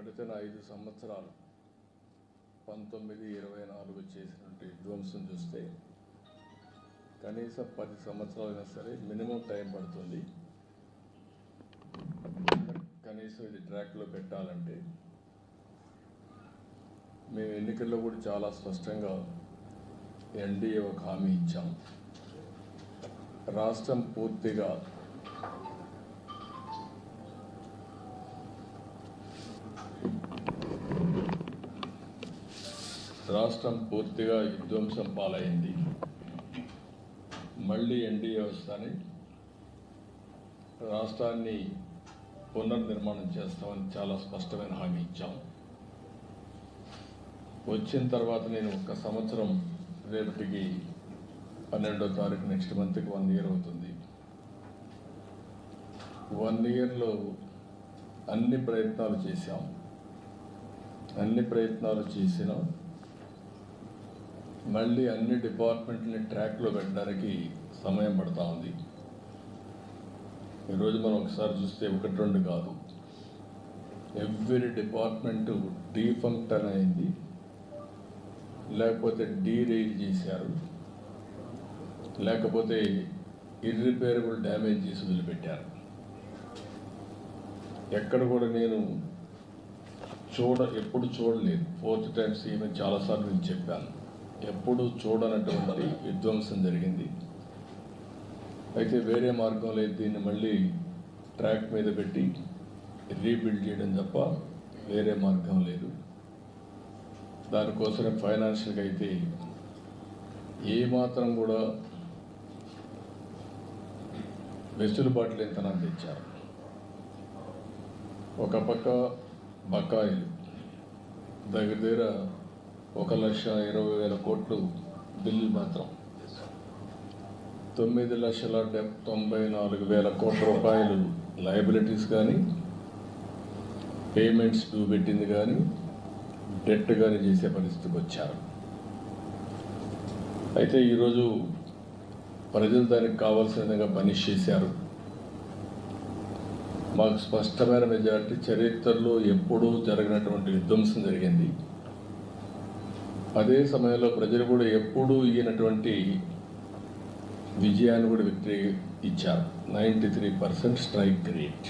గడిచిన 5 సంవత్సరాలు 19-24 చేసినటువంటి విధ్వంసం చూస్తే కనీసం 10 సంవత్సరాలైనా సరే మినిమం టైం పడుతుంది. కనీసం ఇది ట్రాక్లో పెట్టాలంటే మేము ఎన్నికల్లో కూడా చాలా స్పష్టంగా ఎన్డీఏ ఒక హామీ ఇచ్చాం. రాష్ట్రం పూర్తిగా విధ్వంసం పాలైంది. మళ్ళీ ఎన్డీఏ వస్తాని రాష్ట్రాన్ని పునర్నిర్మాణం చేస్తామని చాలా స్పష్టమైన హామీ ఇచ్చాం. వచ్చిన తర్వాత నేను 1 సంవత్సరం రేపటికి 12వ తారీఖు నెక్స్ట్ మంత్కి 1 ఇయర్ అవుతుంది. 1 ఇయర్లో అన్ని ప్రయత్నాలు చేసినా మళ్ళీ అన్ని డిపార్ట్మెంట్ని ట్రాక్లో పెట్టడానికి సమయం పడతా ఉంది. ఈరోజు మనం ఒకసారి చూస్తే 1-2 కాదు, ఎవ్రీ డిపార్ట్మెంటు డీఫంక్షన్ అయింది, లేకపోతే డీరైల్ చేశారు, లేకపోతే ఇర్రిపేరబుల్ డ్యామేజ్ చేసి వదిలిపెట్టారు. ఎక్కడ కూడా నేను ఎప్పుడు చూడలేదు. 4th టైం సీఎం చాలాసార్లు నేను చెప్పాను, ఎప్పుడు చూడనటువంటి విధ్వంసం జరిగింది. అయితే వేరే మార్గం లేదు, దీన్ని మళ్ళీ ట్రాక్ మీద పెట్టి రీబిల్డ్ చేయడం తప్ప వేరే మార్గం లేదు. దానికోసమే ఫైనాన్షియల్గా అయితే ఏమాత్రం కూడా వెసులుబాటు లేనితనాన్ని తెచ్చారు. ఒక పక్క బకాయిలు దగ్గర 1,20,000 కోట్లు బిల్లు మాత్రం 9,94,000 కోట్ల రూపాయలు లయబిలిటీస్ కానీ పేమెంట్స్ డ్యూ పెట్టింది కానీ డెట్ కానీ చేసే పరిస్థితికి వచ్చారు. అయితే ఈరోజు ప్రజలు దానికి కావాల్సిన విధంగా పనిష్ చేశారు. మాకు స్పష్టమైన మెజారిటీ, చరిత్రలో ఎప్పుడూ జరగనటువంటి విధ్వంసం జరిగింది. అదే సమయంలో ప్రజలు కూడా ఎప్పుడూ ఇయ్యనటువంటి విజయాన్ని కూడా విక్టరీ ఇచ్చారు. 93% స్ట్రైక్ రేట్,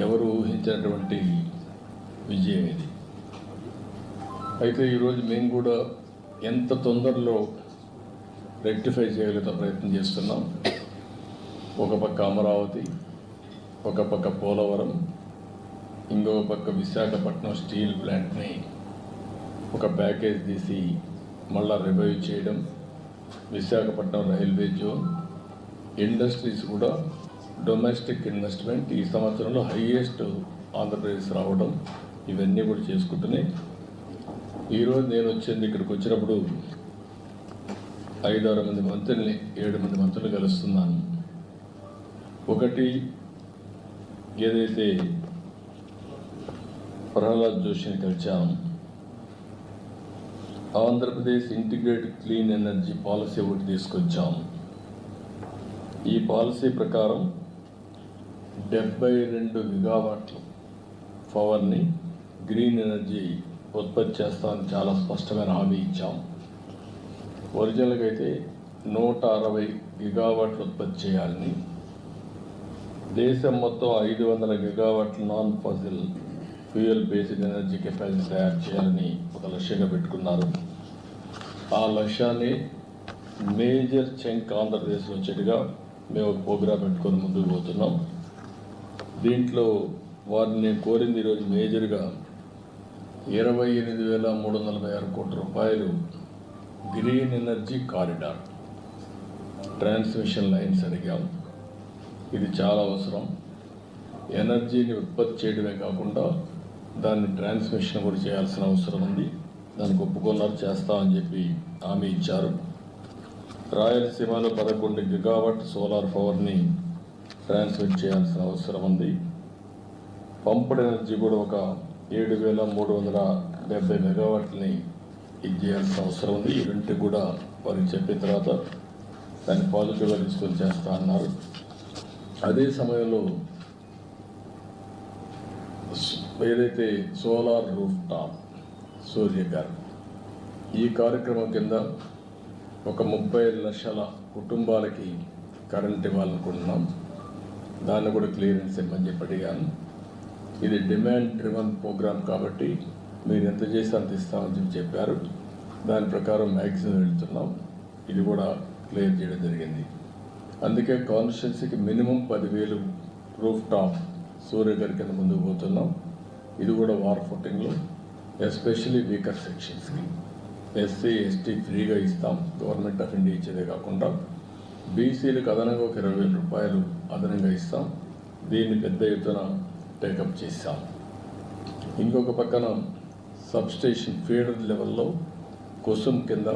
ఎవరు ఊహించినటువంటి విజయం ఇది. అయితే ఈరోజు మేము కూడా ఎంత తొందరలో రెక్టిఫై చేయగలిగే ప్రయత్నం చేస్తున్నాం. ఒక పక్క అమరావతి, ఒక పక్క పోలవరం, ఇంకొక పక్క విశాఖపట్నం స్టీల్ ప్లాంట్ని ఒక ప్యాకేజ్ తీసి మళ్ళా రివైవ్ చేయడం, విశాఖపట్నం రైల్వే జోన్, ఇండస్ట్రీస్ కూడా డొమెస్టిక్ ఇన్వెస్ట్మెంట్ ఈ సంవత్సరంలో హైయెస్ట్ ఆంధ్రప్రదేశ్ రావడం, ఇవన్నీ కూడా చేసుకుంటున్నాయి. ఈరోజు నేను ఇక్కడికి వచ్చినప్పుడు 5-6 మంది మంత్రుల్ని 7 మంది మంత్రులు కలుస్తున్నాను. ఒకటి ఏదైతే ప్రహ్లాద్ జోషిని కలిచాము, Andhra Pradesh integrated clean energy policy ఒకటి తీసుకొచ్చాము. ఈ పాలసీ ప్రకారం 72 గిగావాట్ల పవర్ని గ్రీన్ ఎనర్జీ ఉత్పత్తి చేస్తామని చాలా స్పష్టమైన హామీ ఇచ్చాం. ఒరిజినల్గా అయితే 160 గిగావాట్లు ఉత్పత్తి చేయాలని, దేశం మొత్తం 500 గిగావాట్ల non fossil fuel based energy capacity తయారు చేయాలని ఒక లక్ష్యంగా పెట్టుకున్నారు. ఆ లక్ష్యాన్ని మేజర్ చంక్ ఆంధ్రప్రదేశ్లో వచ్చేట్టుగా మేము ఒక ప్రోగ్రాం పెట్టుకొని ముందుకు పోతున్నాం. దీంట్లో వారిని నేను కోరింది ఈరోజు మేజర్గా 28,346 కోట్ల రూపాయలు green energy corridor transmission lines అడిగాం. ఇది చాలా అవసరం. ఎనర్జీని ఉత్పత్తి చేయడమే కాకుండా దాన్ని ట్రాన్స్మిషన్ కూడా చేయాల్సిన అవసరం ఉంది. దానికి ఒప్పుకున్నారు, చేస్తామని చెప్పి హామీ ఇచ్చారు. రాయలసీమలో 11 గిగావాట్ సోలార్ పవర్ని ట్రాన్స్మిట్ చేయాల్సిన అవసరం ఉంది. పంప్డ్ ఎనర్జీ కూడా ఒక 7,370 మెగావాట్లని ఇది చేయాల్సిన అవసరం ఉంది. ఈ రెండింటి కూడా వారికి చెప్పిన తర్వాత దాన్ని పాజిటివ్గా తీసుకొని చేస్తా అన్నారు. అదే సమయంలో ఏదైతే సోలార్ రూఫ్ టాప్ సూర్యగార్ ఈ కార్యక్రమం కింద ఒక 30 లక్షల కుటుంబాలకి కరెంట్ ఇవ్వాలనుకుంటున్నాం. దాన్ని కూడా క్లియరెన్స్ ఇవ్వమని చెప్పి అడిగాను. ఇది డిమాండ్ డ్రివన్ ప్రోగ్రామ్ కాబట్టి మీరు ఎంత చేసి అంత ఇస్తామని చెప్పారు. దాని ప్రకారం మ్యాక్సిమం వెళ్తున్నాం. ఇది కూడా క్లియర్ చేయడం జరిగింది. అందుకే కాన్స్టిట్యున్సీకి మినిమం 10,000 రూఫ్ టాప్ సూర్యగారి కింద ముందుకు పోతున్నాం. ఇది కూడా వార్ ఫుటింగ్లో ఎస్పెషలీ వీకర్ సెక్షన్స్కి ఎస్సీ ఎస్టీ ఫ్రీగా ఇస్తాం. గవర్నమెంట్ ఆఫ్ ఇండియా ఇచ్చేదే కాకుండా బీసీలకు అదనంగా ఒక 20,000 రూపాయలు అదనంగా ఇస్తాం. దీన్ని పెద్ద ఎత్తున టేకప్ చేశాం. ఇంకొక పక్కన సబ్స్టేషన్ ఫీడర్ లెవెల్లో కుసుమ్ కింద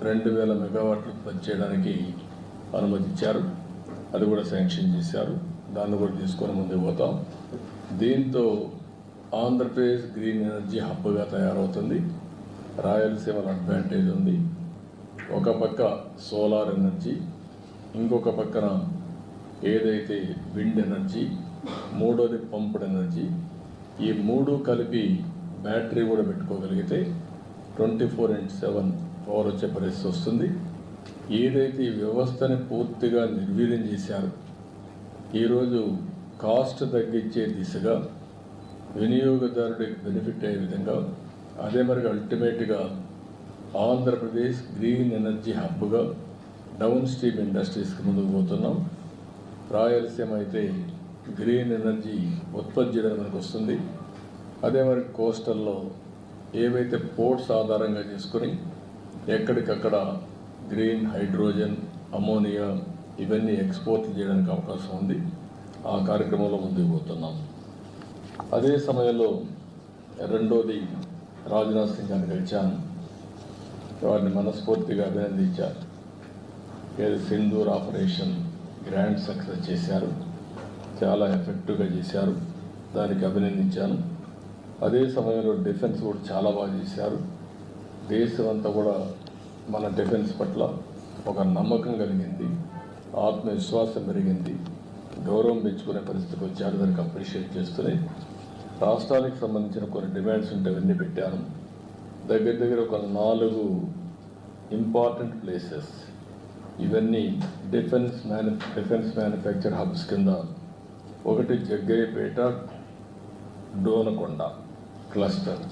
2,000 మెగావాట్లు ఉత్పత్తి చేయడానికి అనుమతించారు. అది కూడా శాంక్షన్ చేశారు. దాన్ని కూడా తీసుకొని ముందుకు పోతాం. దీంతో ఆంధ్రప్రదేశ్ గ్రీన్ ఎనర్జీ హబ్గా తయారవుతుంది. రాయలసీమలో అడ్వాంటేజ్ ఉంది. ఒక పక్క సోలార్ ఎనర్జీ, ఇంకొక పక్కన ఏదైతే విండ్ ఎనర్జీ, మూడోది పంప్డ్ ఎనర్జీ. ఈ మూడు కలిపి బ్యాటరీ కూడా పెట్టుకోగలిగితే 24/7 పవర్ వచ్చే పరిస్థితి వస్తుంది. ఏదైతే ఈ వ్యవస్థని పూర్తిగా నిర్వీర్యం చేశారు, ఈరోజు కాస్ట్ తగ్గించే దిశగా వినియోగదారుడికి బెనిఫిట్ అయ్యే విధంగా, అదే మరి అల్టిమేట్గా ఆంధ్రప్రదేశ్ గ్రీన్ ఎనర్జీ హబ్గా డౌన్ స్ట్రీమ్ ఇండస్ట్రీస్కి ముందుకు పోతున్నాం. రాయలసీమ అయితే గ్రీన్ ఎనర్జీ ఉత్పత్తి చేయడం మనకు వస్తుంది. అదే మరి కోస్టల్లో ఏవైతే పోర్ట్స్ ఆధారంగా చేసుకొని ఎక్కడికక్కడ గ్రీన్ హైడ్రోజన్, అమోనియా ఇవన్నీ ఎక్స్పోర్ట్ చేయడానికి అవకాశం ఉంది. ఆ కార్యక్రమంలో ముందుకు పోతున్నాం. అదే సమయంలో రెండోది రాజ్నాథ్ సింగ్ గారిని కలిశాను. వారిని మనస్ఫూర్తిగా అభినందించారు. ఏది సింధూర్ ఆపరేషన్ గ్రాండ్ సక్సెస్ చేశారు, చాలా ఎఫెక్టివ్గా చేశారు. దానికి అభినందించాను. అదే సమయంలో డిఫెన్స్ కూడా చాలా బాగా చేశారు. దేశం అంతా కూడా మన డిఫెన్స్ పట్ల ఒక నమ్మకం కలిగింది, ఆత్మవిశ్వాసం పెరిగింది, గౌరవం పెంచుకునే పరిస్థితికి వచ్చారు. దానికి అప్రిషియేట్ చేస్తూనే రాష్ట్రానికి సంబంధించిన కొన్ని డిమాండ్స్ ఉంటే అవన్నీ పెట్టాను. దగ్గర ఒక 4 ఇంపార్టెంట్ ప్లేసెస్, ఇవన్నీ డిఫెన్స్ మ్యానుఫ్యాక్చర్ హబ్స్ కింద. ఒకటి జగ్గయ్యపేట డోనకొండ క్లస్టర్,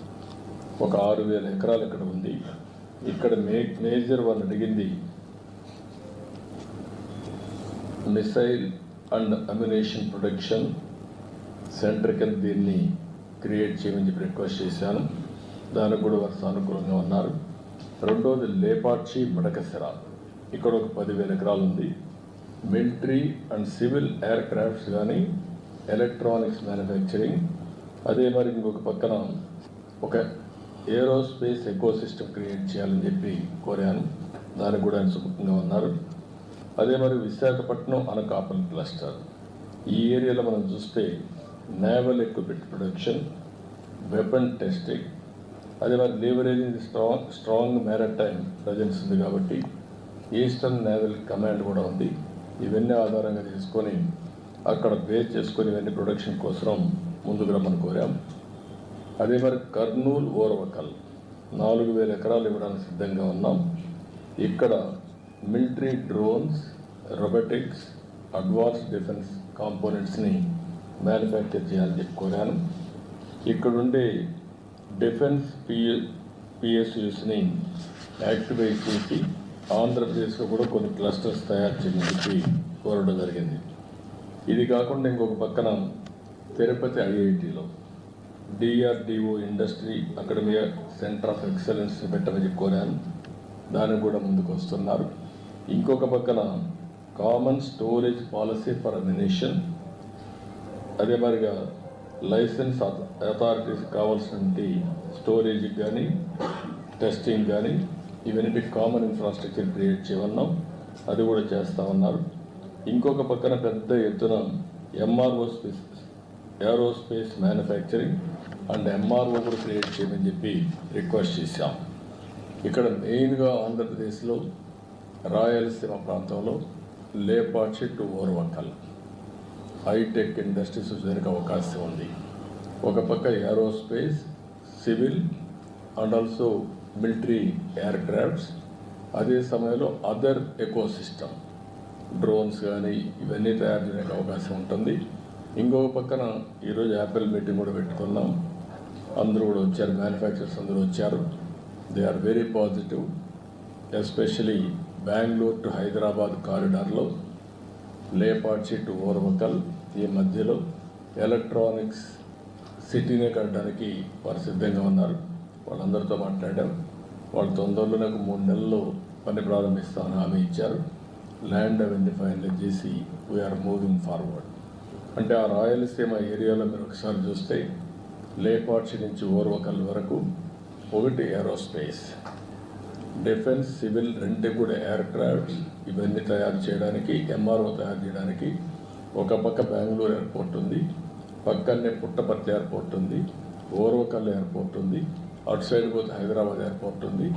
ఒక 6,000 ఎకరాలు ఇక్కడ ఉంది. ఇక్కడ మేజర్ వాళ్ళు అడిగింది missile and ammunition production centre కింద దీన్ని క్రియేట్ చేయమని చెప్పి రిక్వెస్ట్ చేశాను. దానికి కూడా వారు సానుకూలంగా ఉన్నారు. రెండోది లేపాక్షి మడకసిర, ఇక్కడ ఒక 10,000 ఎకరాలు ఉంది. Military and civil air crafts కానీ ఎలక్ట్రానిక్స్ మ్యానుఫ్యాక్చరింగ్, అదే మరి ఇంకొక పక్కన ఒక ఏరోస్పేస్ ఎకో సిస్టమ్ క్రియేట్ చేయాలని చెప్పి కోరాను. దానికి కూడా ఆయన సుముఖంగా ఉన్నారు. అదే మరి విశాఖపట్నం అనకాపల్లి క్లస్టర్, ఈ ఏరియాలో మనం చూస్తే naval equipment production, weapon testing, అదే మరి లీవరేజింగ్ స్ట్రాంగ్ మ్యారిటైమ్ ప్రజెన్స్ ఉంది కాబట్టి ఈస్టర్న్ నేవల్ కమాండ్ కూడా ఉంది. ఇవన్నీ ఆధారంగా తీసుకొని అక్కడ బేస్ చేసుకొని ఇవన్నీ ప్రొడక్షన్ కోసం ముందుకు రమ్మని కోరాం. అదే మరి కర్నూలు ఓర్వకల్ 4,000 ఎకరాలు ఇవ్వడానికి సిద్ధంగా ఉన్నాం. ఇక్కడ military drones, robotics, advance defence కాంపోనెంట్స్ని మ్యానుఫ్యాక్చర్ చేయాలని చెప్పి కోరాను. ఇక్కడుండే డిఫెన్స్ పిఎస్యూస్ని యాక్టివేట్ చేసి ఆంధ్రప్రదేశ్లో కూడా కొన్ని క్లస్టర్స్ తయారు చేయమని చెప్పి కోరడం జరిగింది. ఇది కాకుండా ఇంకొక పక్కన తిరుపతి ఐఐటిలో DRDO industry academy centre of excellence పెట్టమని చెప్పి కోరాను. దానికి కూడా ముందుకు వస్తున్నారు. ఇంకొక పక్కన common storage policy for ammunition, అదే మరిగా లైసెన్స్ అథారిటీస్ కావాల్సినటువంటి స్టోరేజ్కి కానీ టెస్టింగ్ కానీ ఇవన్నిటికి కామన్ ఇన్ఫ్రాస్ట్రక్చర్ క్రియేట్ చేయమన్నాం. అది కూడా చేస్తూ ఉన్నారు. ఇంకొక పక్కన పెద్ద ఎత్తున ఏరోస్పేస్ మ్యానుఫ్యాక్చరింగ్ అండ్ ఎంఆర్ఓ కూడా క్రియేట్ చేయమని చెప్పి రిక్వెస్ట్ చేశాం. ఇక్కడ మెయిన్గా ఆంధ్రప్రదేశ్లో రాయలసీమ ప్రాంతంలో Lepakshi to Orvakal hi-tech industries వచ్చేందుకు అవకాశం ఉంది. ఒక పక్క aerospace, civil and also military aircrafts, అదే సమయంలో అదర్ ఎకోసిస్టమ్ డ్రోన్స్ కానీ ఇవన్నీ తయారు చేయడానికి అవకాశం ఉంటుంది. ఇంకొక పక్కన ఈరోజు యాపిల్ మీటింగ్ కూడా పెట్టుకున్నాం. అందరూ కూడా వచ్చారు, మ్యానుఫ్యాక్చరర్స్ అందరూ వచ్చారు. They are very positive. Especially Bengaluru to Hyderabad కారిడార్లో, లేపాడ్చి టు ఓర్వకల్ ఈ మధ్యలో ఎలక్ట్రానిక్స్ సిటీనే కట్టడానికి వారు సిద్ధంగా ఉన్నారు. వాళ్ళందరితో మాట్లాడాం. వాళ్ళు తొందరలోనే 3 నెలల్లో పని ప్రారంభిస్తామని హామీ ఇచ్చారు. ల్యాండ్ అవన్నీ ఫైనల్ చేసి వీఆర్ మూవింగ్ ఫార్వర్డ్. అంటే ఆ రాయలసీమ ఏరియాలో మీరు ఒకసారి చూస్తే లేపాడ్చి నుంచి ఓర్వకల్ వరకు ఒకటి ఏరోస్పేస్, డిఫెన్స్, సివిల్ రెండు కూడా ఎయిర్ క్రాఫ్ట్స్ ఇవన్నీ తయారు చేయడానికి, ఎంఆర్ఓ తయారు చేయడానికి ఒక పక్క బెంగళూరు ఎయిర్పోర్ట్ ఉంది, పక్కనే పుట్టపర్తి ఎయిర్పోర్ట్ ఉంది, ఓర్వకల్ ఎయిర్పోర్ట్ ఉంది, అటు సైడ్ పోతే హైదరాబాద్ ఎయిర్పోర్ట్ ఉంది,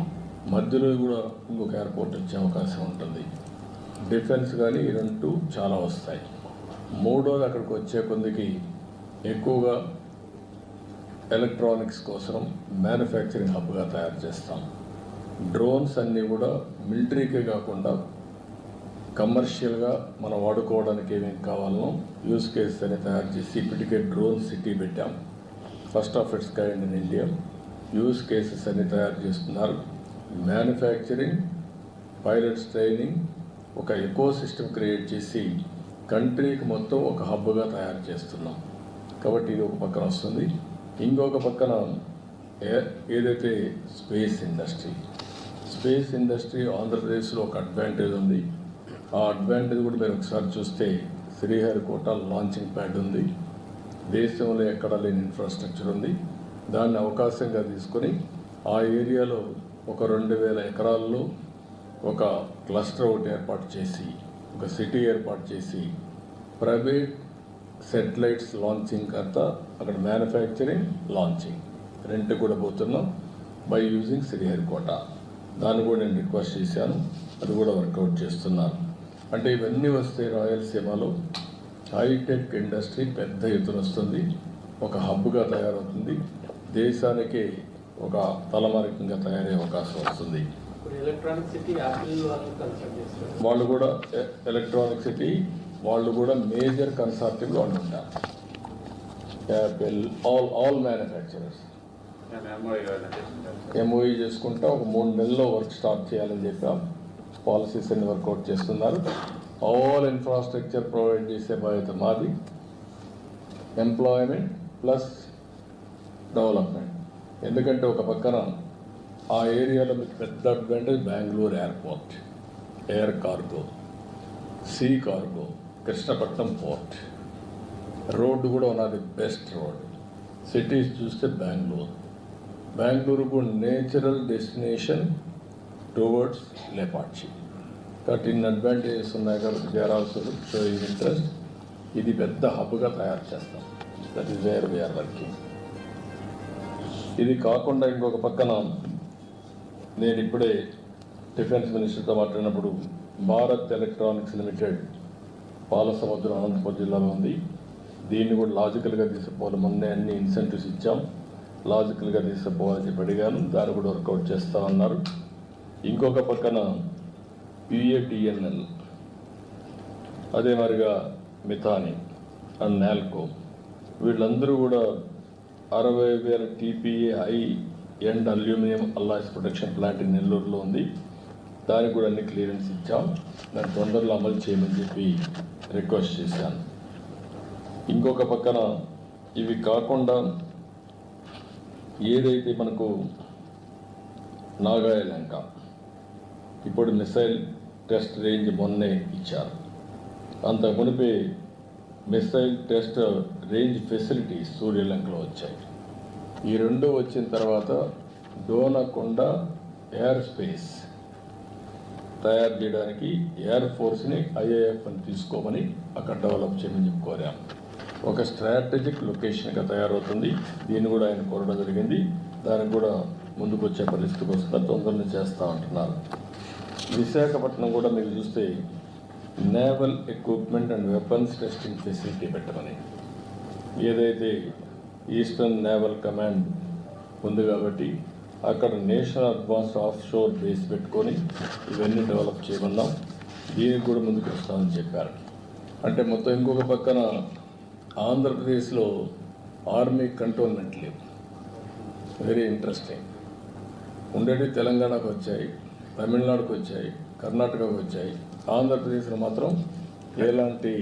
మధ్యలో కూడా ఇంకొక ఎయిర్పోర్ట్ వచ్చే అవకాశం ఉంటుంది. డిఫెన్స్ కానీ ఈ రెండు చాలా వస్తాయి. మూడోది అక్కడికి వచ్చే కొందికి ఎక్కువగా ఎలక్ట్రానిక్స్ కోసం మ్యానుఫ్యాక్చరింగ్ హబ్గా తయారు చేస్తాం. డ్రోన్స్ అన్నీ కూడా మిలిటరీకే కాకుండా కమర్షియల్గా మనం వాడుకోవడానికి ఏమేమి కావాలనో యూజ్ కేసెస్ అని తయారు చేసి ఇప్పటికే డ్రోన్ సిటీ పెట్టాం. First of it's kind in India. Use cases అన్ని తయారు చేస్తున్నారు. మ్యానుఫ్యాక్చరింగ్, పైలట్స్ ట్రైనింగ్, ఒక ఎకో సిస్టమ్ క్రియేట్ చేసి కంట్రీకి మొత్తం ఒక హబ్గా తయారు చేస్తున్నాం. కాబట్టి ఇది ఒక పక్కన వస్తుంది. ఇంకొక పక్కన ఏదైతే స్పేస్ ఇండస్ట్రీ ఆంధ్రప్రదేశ్లో ఒక అడ్వాంటేజ్ ఉంది. ఆ అడ్వాంటేజ్ కూడా మీరు ఒకసారి చూస్తే శ్రీహరికోట లాంచింగ్ ప్యాడ్ ఉంది. దేశంలో ఎక్కడ లేని ఇన్ఫ్రాస్ట్రక్చర్ ఉంది. దాన్ని అవకాశంగా తీసుకొని ఆ ఏరియాలో ఒక 2000 ఎకరాల్లో ఒక క్లస్టర్ ఒకటి ఏర్పాటు చేసి, ఒక సిటీ ఏర్పాటు చేసి, ప్రైవేట్ సెటిలైట్స్ లాంచింగ్ అంతా అక్కడ మ్యానుఫ్యాక్చరింగ్, లాంచింగ్ రెండు కూడా పోతున్నాం బై యూజింగ్ శ్రీహరికోట. దాన్ని కూడా నేను రిక్వెస్ట్ చేశాను, అది కూడా వర్కౌట్ చేస్తున్నారు. అంటే ఇవన్నీ వస్తే రాయలసీమలో హైటెక్ ఇండస్ట్రీ పెద్ద ఎత్తున వస్తుంది, ఒక హబ్గా తయారవుతుంది, దేశానికి ఒక తలమానికంగా తయారయ్యే అవకాశం వస్తుంది. వాళ్ళు కూడా ఎలక్ట్రానిక్ సిటీ వాళ్ళు కూడా మేజర్ కన్సార్టివ్లో వాళ్ళు ఉంటారు. యాపిల్ ఆల్ మ్యానుఫ్యాక్చరర్స్ ఎంఓఈ చేసుకుంటా ఒక 3 నెలల్లో వర్క్ స్టార్ట్ చేయాలని చెప్పాం. పాలసీస్ అన్ని వర్కౌట్ చేస్తున్నారు. ఆల్ ఇన్ఫ్రాస్ట్రక్చర్ ప్రొవైడ్ చేసే బాధ్యత మాది. Employment plus development. ఎందుకంటే ఒక పక్కన ఆ ఏరియాలో మీకు పెద్ద advantage Bengaluru airport, air cargo, see cargo, Krishnapatnam port, road కూడా ఉన్నది బెస్ట్ రోడ్. సిటీస్ చూస్తే బెంగళూరుకు నేచురల్ డెస్టినేషన్ టువర్డ్స్ లేపాడ్చి. కాబట్టి ఇన్ని అడ్వాంటేజెస్ ఉన్నాయి కాబట్టి they are also showing interest. ఇది పెద్ద హబ్గా తయారు చేస్తాం. That is where we are working. ఇది కాకుండా ఇంకొక పక్కన నేను ఇప్పుడే డిఫెన్స్ మినిస్టర్తో మాట్లాడినప్పుడు భారత్ ఎలక్ట్రానిక్స్ లిమిటెడ్ పాలసముద్రం అనంతపురం జిల్లాలో ఉంది. దీన్ని కూడా లాజికల్గా తీసుకుపోవాలి. మొన్నే అన్ని ఇన్సెంటివ్స్ ఇచ్చాం, లాజికల్గా తీసుకుపోవాలని చెప్పి అడిగాను. దాన్ని కూడా వర్కౌట్ చేస్తామన్నారు. ఇంకొక పక్కన యుఏటిఎన్ఎల్, అదే మరిగా మిథాని అండ్ నాల్కో, వీళ్ళందరూ కూడా 60,000 TPA high end aluminium alloys production plant నెల్లూరులో ఉంది. దానికి కూడా అన్ని క్లియరెన్స్ ఇచ్చాం. దాన్ని తొందరలో అమలు చేయమని చెప్పి రిక్వెస్ట్ చేశాను. ఇంకొక పక్కన ఇవి కాకుండా ఏదైతే మనకు నాగాయలంక ఇప్పుడు మిసైల్ టెస్ట్ రేంజ్ మొన్నే ఇచ్చారు. అంత మునిపే మిసైల్ టెస్ట్ రేంజ్ ఫెసిలిటీస్ సూర్యలంకలో వచ్చాయి. ఈ రెండు వచ్చిన తర్వాత డోనకొండ ఎయిర్ స్పేస్ తయారు చేయడానికి ఎయిర్ ఫోర్స్ని IAF అని తీసుకోమని అక్కడ డెవలప్ చేయమని చెప్పి కోరాం. ఒక స్ట్రాటజిక్ లొకేషన్గా తయారవుతుంది. దీన్ని కూడా ఆయన కోరడం జరిగింది. దానికి కూడా ముందుకు వచ్చే పరిస్థితికి వస్తుందని తొందరగా చేస్తూ ఉంటున్నారు. విశాఖపట్నం కూడా మీరు చూస్తే naval equipment and weapons testing facility పెట్టమని, ఏదైతే ఈస్టర్న్ నేవల్ కమాండ్ ఉంది కాబట్టి అక్కడ national advanced of sure base పెట్టుకొని ఇవన్నీ డెవలప్ చేయమన్నాం. దీనికి కూడా ముందుకు వస్తామని చెప్పారు. అంటే మొత్తం ఇంకొక పక్కన ఆంధ్రప్రదేశ్లో ఆర్మీ కంటోన్మెంట్ లేవు. Very interesting. ఉండేవి తెలంగాణకు వచ్చాయి, తమిళనాడుకు వచ్చాయి, కర్ణాటకకు వచ్చాయి. ఆంధ్రప్రదేశ్లో మాత్రం ఎలాంటి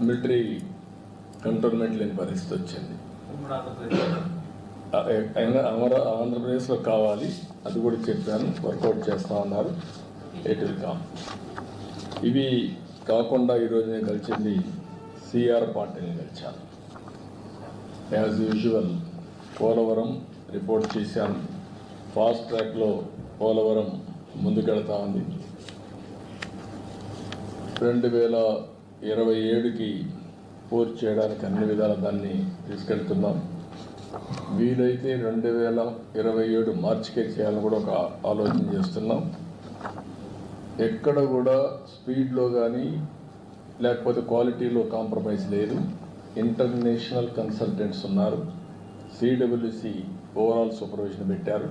మిలిటరీ కంటోన్మెంట్ లేని పరిస్థితి వచ్చింది. ఆంధ్రప్రదేశ్లో కావాలి, అది కూడా చెప్పాను, వర్కౌట్ చేస్తా ఉన్నారు. It will come. ఇవి కాకుండా ఈరోజు నేను కలిసింది సిఆర్ పార్టీని కలిశాను. యాజ్ యూజువల్ పోలవరం రిపోర్ట్ చేశాను. ఫాస్ట్ ట్రాక్లో పోలవరం ముందుకెళ్తా ఉంది. 2027కి పూర్తి చేయడానికి అన్ని విధాల దాన్ని తీసుకెళ్తున్నాం. వీలైతే 2027 మార్చికే చేయాలని కూడా ఒక ఆలోచన చేస్తున్నాం. ఎక్కడ కూడా స్పీడ్లో కానీ లేకపోతే క్వాలిటీలో కాంప్రమైజ్ లేదు. ఇంటర్నేషనల్ కన్సల్టెంట్స్ ఉన్నారు. సిడబ్ల్యూసి ఓవరాల్ సూపర్విజన్ పెట్టారు.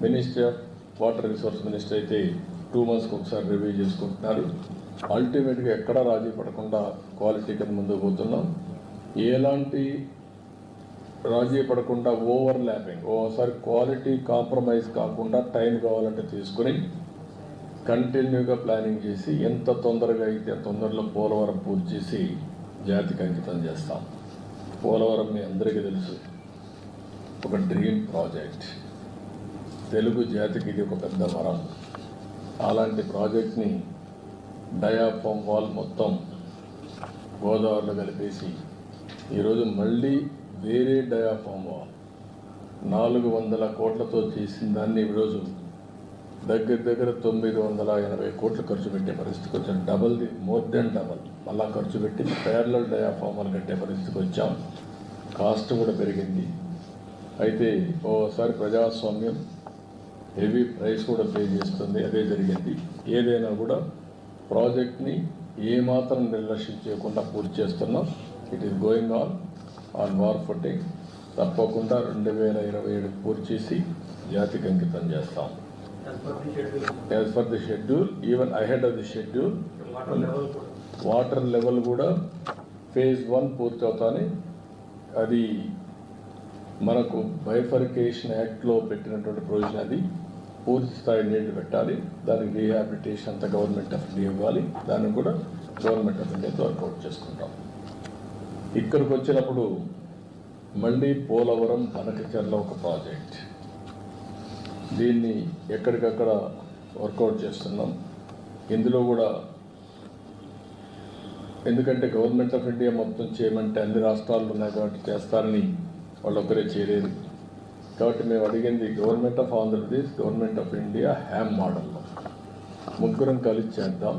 Ministry of water resource minister అయితే 2 monthsకి ఒకసారి రివ్యూ చేసుకుంటున్నారు. అల్టిమేట్గా ఎక్కడా రాజీ పడకుండా క్వాలిటీ కింద ముందుకు పోతున్నాం. ఎలాంటి రాజీ పడకుండా ఓవర్ ల్యాపింగ్, ఓసారి క్వాలిటీ కాంప్రమైజ్ కాకుండా టైం కావాలంటే తీసుకుని కంటిన్యూగా ప్లానింగ్ చేసి ఎంత తొందరగా అయితే తొందరలో పోలవరం పూర్తి చేసి జాతికి అంకితం చేస్తాం. పోలవరం మీ అందరికీ తెలుసు, ఒక డ్రీమ్ ప్రాజెక్ట్. తెలుగు జాతికి ఇది ఒక పెద్ద వరం. అలాంటి ప్రాజెక్ట్ని డయాఫామ్ వాల్ మొత్తం గోదావరిలో కలిపేసి ఈరోజు మళ్ళీ వేరే డయాఫామ్ వాల్ 400 కోట్లతో చేసిన దాన్ని ఈరోజు దగ్గర 980 కోట్లు ఖర్చు పెట్టే పరిస్థితికి వచ్చాం. మోర్ దెన్ డబల్ మళ్ళా ఖర్చు పెట్టి ప్యారలల్ డయాఫామ్ వాల్ కట్టే పరిస్థితికి వచ్చాం. కాస్ట్ కూడా పెరిగింది. అయితే ఓసారి ప్రజాస్వామ్యం హెవీ ప్రైస్ కూడా పే చేస్తుంది. అదే జరిగింది. ఏదైనా కూడా ప్రాజెక్ట్ని ఏమాత్రం నిర్లక్ష్యం చేయకుండా పూర్తి చేస్తున్నాం. It is going on war footing. తప్పకుండా 2027 పూర్తి చేసి జాతికి అంకితం చేస్తాం. As per the schedule, even ahead of the schedule. Water level కూడా phase 1 పూర్తి అవుతానే. అది మనకు బైఫర్కేషన్ యాక్ట్లో పెట్టినటువంటి ప్రొవిజన్. అది పూర్తి స్థాయి నీళ్లు పెట్టాలి. దానికి రీహాబిలిటేషన్ అంతా గవర్నమెంట్ ఆఫ్ ఇండియా ఇవ్వాలి. దాన్ని కూడా గవర్నమెంట్ ఆఫ్ ఇండియాతో వర్కౌట్ చేసుకుంటాం. ఇక్కడికి వచ్చినప్పుడు మళ్ళీ పోలవరం బనకచెర్ల ఒక ప్రాజెక్ట్. దీన్ని ఎక్కడికక్కడ వర్కౌట్ చేస్తున్నాం. ఇందులో కూడా ఎందుకంటే గవర్నమెంట్ ఆఫ్ ఇండియా మొత్తం చేయమంటే అన్ని రాష్ట్రాలు ఉన్నాయి కాబట్టి చేస్తారని వాళ్ళు ఒక్కరే చేయలేదు. కాబట్టి మేము అడిగింది government of Andhra Pradesh, government of India Ham మోడల్లో ముగ్గురం కలిసి చేద్దాం.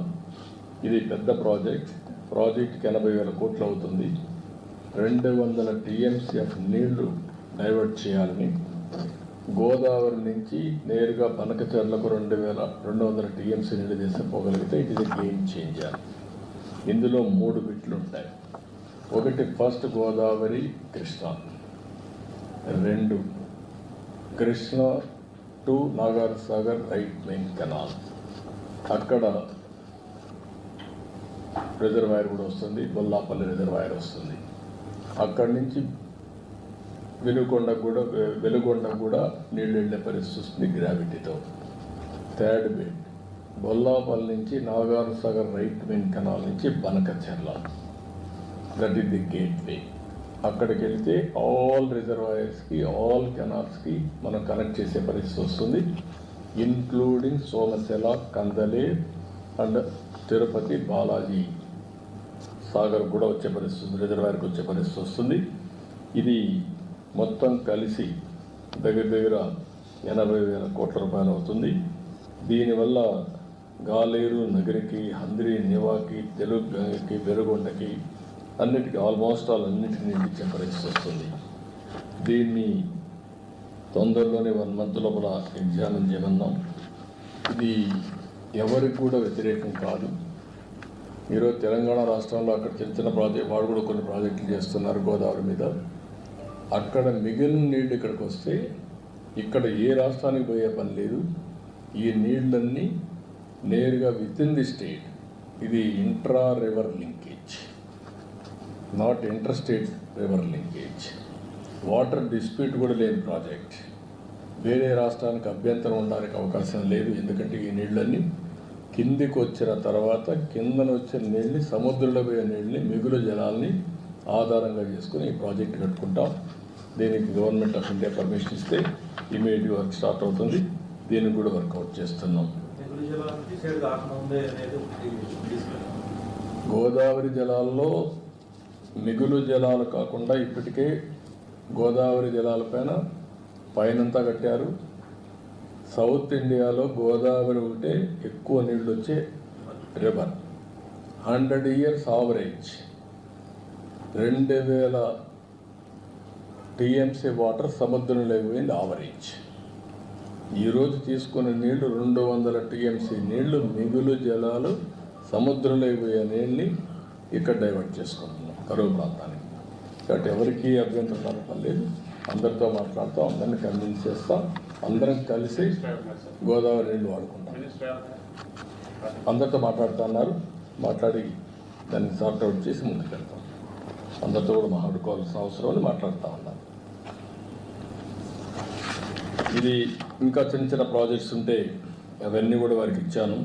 ఇది పెద్ద ప్రాజెక్ట్కి 80,000 కోట్లు అవుతుంది. 200 TMCF నీళ్లు డైవర్ట్ చేయాలని, గోదావరి నుంచి నేరుగా బనకచెర్లకు 200 TMC నీళ్లు తీసుకుపోగలిగితే it is a game changer. ఇందులో 3 బిట్లు ఉంటాయి. ఒకటి first Godavari Krishna, 2 Krishna to Nagarjunasagar right main canal. అక్కడ రిజర్వాయర్ కూడా వస్తుంది, బొల్లాపల్లి రిజర్వాయర్ వస్తుంది. అక్కడి నుంచి వెలుగొండ కూడా నీళ్ళు వెళ్ళే పరిస్థితి వస్తుంది గ్రావిటీతో. థర్డ్ బిట్ బొల్లాపల్లి నుంచి నాగార్జునసాగర్ రైట్ మెయిన్ కెనాల్ నుంచి Banakacherla. That is the gateway. అక్కడికి వెళ్తే ఆల్ రిజర్వాయర్స్కి, ఆల్ కెనాల్స్కి మనం కనెక్ట్ చేసే పరిస్థితి వస్తుంది. ఇన్క్లూడింగ్ సోమశిల, కందలే అండ్ తిరుపతి బాలాజీ సాగర్ కూడా వచ్చే పరిస్థితి, రిజర్వాయర్కి వచ్చే పరిస్థితి వస్తుంది. ఇది మొత్తం కలిసి దగ్గర 80,000 కోట్ల రూపాయలు అవుతుంది. దీనివల్ల గాలేరు నగరికి, హంద్రి నివాకి, తెలుగుకి, వెలుగొండకి అన్నిటికీ ఆల్మోస్ట్ అన్నిటికీ ఇచ్చే పరిస్థితి వస్తుంది. దీన్ని తొందరలోనే 1 month లోపల ఎగ్జామిన్ చేయమన్నాం. ఇది ఎవరికి కూడా వ్యతిరేకం కాదు. ఈరోజు తెలంగాణ రాష్ట్రంలో అక్కడ చిన్న ప్రాజెక్ట్, వాడు కూడా కొన్ని ప్రాజెక్టులు చేస్తున్నారు గోదావరి మీద. అక్కడ మిగిలిన నీళ్ళు ఇక్కడికి వస్తే ఇక్కడ ఏ రాష్ట్రానికి పోయే పని లేదు. ఈ నీళ్ళన్నీ నేరుగా విత్ ఇన్ ది స్టేట్. ఇది intra river linkage, not inter state river linkage. Water dispute కూడా లేని ప్రాజెక్ట్. వేరే రాష్ట్రానికి అభ్యంతరం ఉండడానికి అవకాశం లేదు. ఎందుకంటే ఈ నీళ్ళన్నీ కిందికి వచ్చిన తర్వాత కిందన వచ్చిన నీళ్ళని, సముద్రంలో పోయే నీళ్ళని, మిగులు జలాల్ని ఆధారంగా చేసుకుని ఈ ప్రాజెక్ట్ కట్టుకుంటాం. దీనికి గవర్నమెంట్ ఆఫ్ ఇండియా పర్మిషన్ ఇస్తే ఇమీడియట్ వర్క్ స్టార్ట్ అవుతుంది. దీనికి కూడా వర్కౌట్ చేస్తున్నాం. గోదావరి జలాల్లో మిగులు జలాలు కాకుండా ఇప్పటికే గోదావరి జలాలపైన పైనంతా కట్టారు. సౌత్ ఇండియాలో గోదావరి ఒకటే ఎక్కువ నీళ్ళు వచ్చే river. 100 years average 2000 TMC water సముద్రంలో పోయింది ఆవరేజ్. ఈరోజు తీసుకున్న నీళ్లు 200 TMC నీళ్లు, మిగులు జలాలు సముద్రంలో పోయే నీళ్ళని ఇక్కడ డైవర్ట్ చేసుకుంటున్నాం కరువు ప్రాంతానికి. కాబట్టి ఎవరికి అభ్యంతరం కలగటం లేదు. అందరితో మాట్లాడతాం, అందరిని కన్విన్స్ చేస్తాం, అందరం కలిసి గోదావరి నీళ్ళు వాడుకుంటాం. అందరితో మాట్లాడుతున్నారు, మాట్లాడి దాన్ని సార్ట్అవుట్ చేసి ముందుకెళ్తాం. అందరితో కూడా మాట్లాడుకోవాల్సిన అవసరం అని మాట్లాడుతూ ఉన్నాను. ఇది ఇంకా చిన్న చిన్న ప్రాజెక్ట్స్ ఉంటే అవన్నీ కూడా వారికి ఇచ్చాను.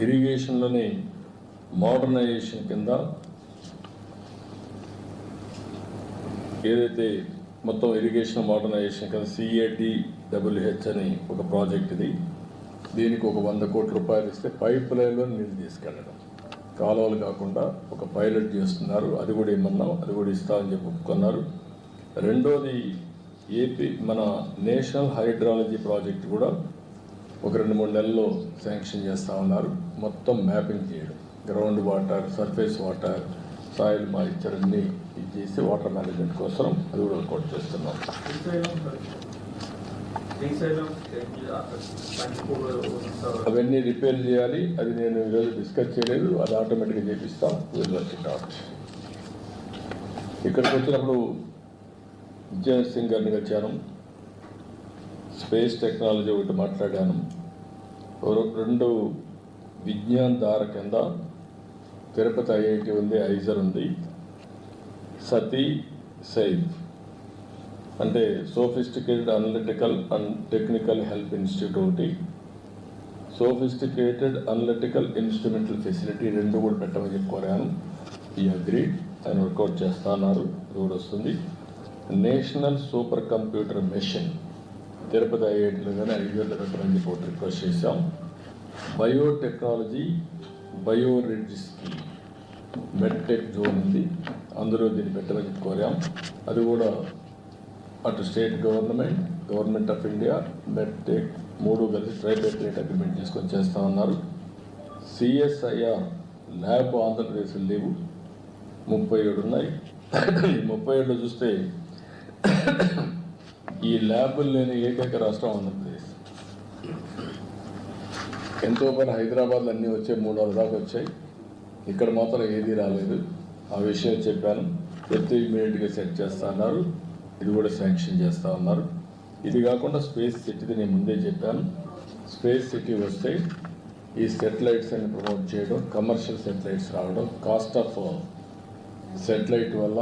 ఇరిగేషన్లోని మోడర్నైజేషన్ కింద ఏదైతే మొత్తం ఇరిగేషన్ మోడర్నైజేషన్ కింద CATWH అని ఒక ప్రాజెక్ట్ ఇది. దీనికి ఒక 100 కోట్ల రూపాయలు ఇస్తే పైప్ లైన్లో నీళ్ళు తీసుకెళ్ళడం, కాలువలు కాకుండా ఒక పైలట్ చేస్తున్నారు. అది కూడా ఇమ్మన్నాం, అది కూడా ఇస్తామని చెప్పి ఒప్పుకున్నారు. రెండోది ఏపీ మన నేషనల్ హైడ్రాలజీ ప్రాజెక్ట్ కూడా ఒక 2-3 నెలల్లో శాంక్షన్ చేస్తూ ఉన్నారు. మొత్తం మ్యాపింగ్ చేయడం, ground water, surface water, soil moisture అన్నీ ఇది చేసి వాటర్ మేనేజ్మెంట్ కోసం అది కూడా వర్కౌట్ చేస్తున్నాం. అవన్నీ రిపేర్ చేయాలి. అది నేను ఈరోజు డిస్కస్ చేయలేదు, అది ఆటోమేటిక్గా చేపిస్తాం. ఇక్కడికి వచ్చినప్పుడు విజయ్ సింగ్ గారిని వచ్చాను, స్పేస్ టెక్నాలజీ ఒకటి మాట్లాడాను. 2 విజ్ఞాన్ ధార కింద తిరుపతి IIT ఉంది, ఐజర్ ఉంది, సతీ సైఫ్ అంటే sophisticated analytical and technical help institute ఒకటి, సోఫిస్టికేటెడ్ అనలిటికల్ ఇన్స్ట్రుమెంటల్ ఫెసిలిటీ 2 కూడా పెట్టమని చెప్పి కోరాను. ఈ అగ్రీడ్, ఆయన వర్కౌట్ చేస్తా అన్నారు, ఇది కూడా వస్తుంది. National super computer machine Tirupati IITలో కానీ ఐజర్లో పెట్టమని చెప్పి ఒకటి రిక్వెస్ట్ చేశాం. Biotechnology bioridge scheme medtech zone ఉంది, అందులో దీన్ని పెట్టమని చెప్పి కోరాం. అది కూడా అటు state government, government of India, medtech 3 కలిసి ట్రైబేటరేట్ అగ్రిమెంట్ చేసుకొని చేస్తూ ఉన్నారు. CSIR ల్యాబ్ ఆంధ్రప్రదేశ్లో లేవు, 37 ఉన్నాయి. 37లో చూస్తే ఈ ల్యాబులు లేని ఏకైక రాష్ట్రం ఆంధ్రప్రదేశ్. ఎంతో పని హైదరాబాద్లో అన్నీ వచ్చాయి, 3 దాకా వచ్చాయి, ఇక్కడ మాత్రం ఏదీ రాలేదు. ఆ విషయం చెప్పాను, ఎత్తు ఇమీడియట్గా సెట్ చేస్తా అన్నారు, ఇది కూడా శాంక్షన్ చేస్తూ ఉన్నారు. ఇది కాకుండా స్పేస్ సిటీది నేను ముందే చెప్పాను. స్పేస్ సిటీ వస్తే ఈ సెటిలైట్స్ అని ప్రమోట్ చేయడం, కమర్షియల్ సెటిలైట్స్ రావడం, కాస్ట్ ఆఫ్ సెటిలైట్ వల్ల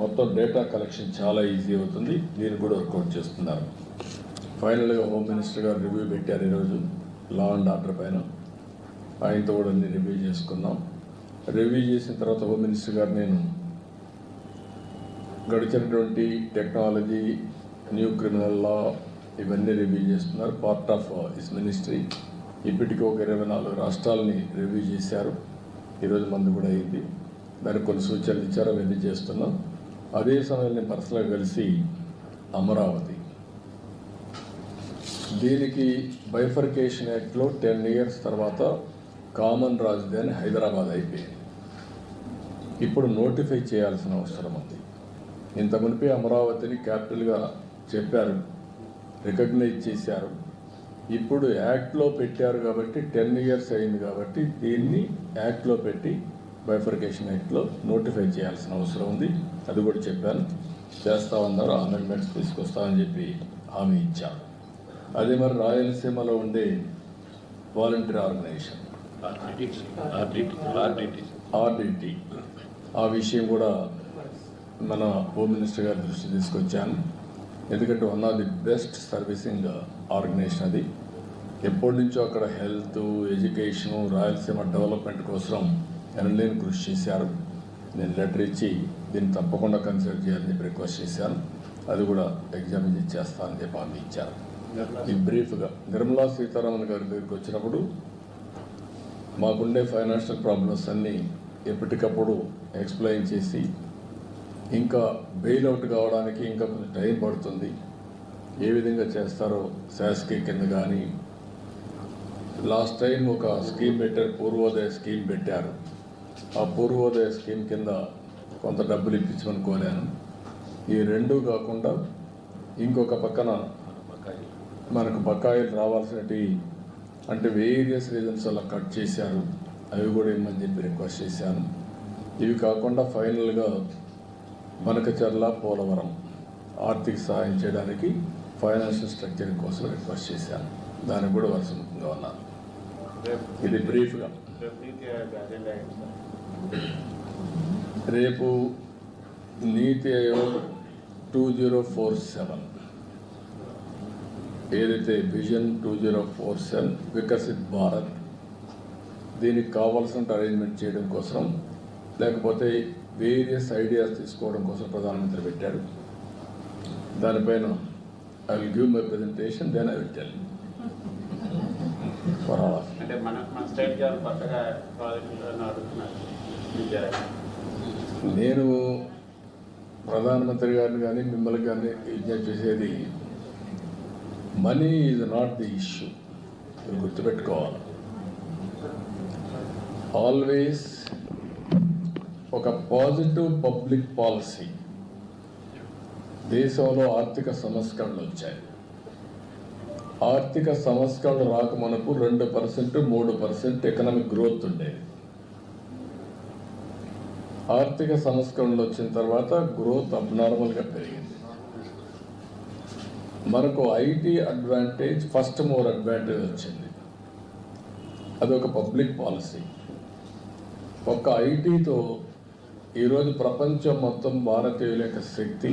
మొత్తం డేటా కలెక్షన్ చాలా ఈజీ అవుతుంది. దీన్ని కూడా వర్కౌట్ చేస్తున్నారు. ఫైనల్గా హోమ్ మినిస్టర్ గారు రివ్యూ పెట్టారు ఈరోజు లా అండ్ ఆర్డర్ పైన. ఆయనతో కూడా అన్ని రివ్యూ చేసుకున్నాం. రివ్యూ చేసిన తర్వాత హోమ్ మినిస్టర్ గారు నేను గడిచినటువంటి టెక్నాలజీ, న్యూ క్రిమినల్ లా ఇవన్నీ రివ్యూ చేస్తున్నారు. Part of his ministry. ఇప్పటికీ ఒక 24 రాష్ట్రాలని రివ్యూ చేశారు. ఈరోజు మంది కూడా అయింది. దానికి కొన్ని సూచనలు ఇచ్చారు, అవన్నీ చేస్తున్నాం. అదే సమయంలో నేను పర్సనల్గా కలిసి అమరావతి దీనికి బైఫర్కేషన్ యాక్ట్లో 10 years తర్వాత కామన్ రాజధాని హైదరాబాద్ అయిపోయింది. ఇప్పుడు నోటిఫై చేయాల్సిన అవసరం ఉంది. ఇంత మునిపే అమరావతిని క్యాపిటల్గా చెప్పారు, రికగ్నైజ్ చేశారు. ఇప్పుడు యాక్ట్లో పెట్టారు కాబట్టి 10 years అయింది కాబట్టి దీన్ని యాక్ట్లో పెట్టి బైఫర్కేషన్ యాక్ట్లో నోటిఫై చేయాల్సిన అవసరం ఉంది. అది కూడా చెప్పాను. చేస్తా ఉన్నారు, అమెండ్మెంట్స్ తీసుకొస్తామని చెప్పి హామీ ఇచ్చారు. అదే మరి రాయలసీమలో ఉండే వాలంటీర్ ఆర్గనైజేషన్ ఆర్డిటి, ఆ విషయం కూడా మన హోమ్ మినిస్టర్ గారి దృష్టి తీసుకొచ్చాను. ఎందుకంటే one of the best servicing organisation అది. ఎప్పటి నుంచో అక్కడ హెల్త్, ఎడ్యుకేషను, రాయలసీమ డెవలప్మెంట్ కోసం ఎనలేని కృషి చేశారు. నేను లెటర్ ఇచ్చి దీన్ని తప్పకుండా కన్సిడర్ చేయాలని చెప్పి రిక్వెస్ట్ చేశాను. అది కూడా ఎగ్జామిన్ చేస్తానని చెప్పి హామీ ఇచ్చారు. ఈ బ్రీఫ్గా నిర్మలా సీతారామన్ గారి దగ్గరికి వచ్చినప్పుడు మాకుండే ఫైనాన్షియల్ ప్రాబ్లమ్స్ అన్నీ ఎప్పటికప్పుడు ఎక్స్ప్లెయిన్ చేసి, ఇంకా బెయిల్అవుట్ కావడానికి ఇంకా కొంచెం టైం పడుతుంది, ఏ విధంగా చేస్తారో శాసకి కింద కానీ, లాస్ట్ టైం ఒక స్కీమ్ పెట్టారు, పూర్వోదయ స్కీమ్ పెట్టారు. ఆ పూర్వోదయ స్కీమ్ కింద కొంత డబ్బులు ఇప్పించమని కోరాను. ఈ రెండూ కాకుండా ఇంకొక పక్కన మనకు బకాయిలు రావాల్సినవి అంటే వేరియస్ రీజన్స్ అలా కట్ చేశారు, అవి కూడా ఇమ్మని చెప్పి రిక్వెస్ట్ చేశాను. ఇవి కాకుండా ఫైనల్గా మనకచర్ల, పోలవరం ఆర్థిక సహాయం చేయడానికి ఫైనాన్షియల్ స్ట్రక్చర్ కోసం రిక్వెస్ట్ చేశాను. దానికి కూడా వరుసముఖంగా ఉన్నాను. ఇది బ్రీఫ్గా. రేపు నీతి ఆయోగ్ 2047 ఏదైతే విజన్ 2047 వికసిత్ భారత్, దీనికి కావాల్సిన అరేంజ్మెంట్ చేయడం కోసం, లేకపోతే వేరియస్ ఐడియాస్ తీసుకోవడం కోసం ప్రధానమంత్రి పెట్టాడు. దానిపైన I will give my presentation, then I will tell for all. అంటే మన స్టేట్ గారు కొత్తగా ప్రాజెక్టులను అడుగుతున్నారు. నేను ప్రధానమంత్రి గారిని కానీ మిమ్మల్ని కానీ విజ్ఞప్తి చేసేది, money is not the issue. మీరు గుర్తుపెట్టుకోవాలి, ఆల్వేస్ ఒక పాజిటివ్ పబ్లిక్ పాలసీ. దేశంలో ఆర్థిక సంస్కరణలు వచ్చాయి. ఆర్థిక సంస్కరణలు రాకమునకు 2%, 3% ఎకనామిక్ గ్రోత్ ఉండేది. ఆర్థిక సంస్కరణలు వచ్చిన తర్వాత గ్రోత్ అబ్నార్మల్గా పెరిగింది. మనకు IT advantage, first mover advantage వచ్చింది. అదొక పబ్లిక్ పాలసీ. ఒక్క ఐటీతో ఈరోజు ప్రపంచం మొత్తం భారతీయుల యొక్క శక్తి,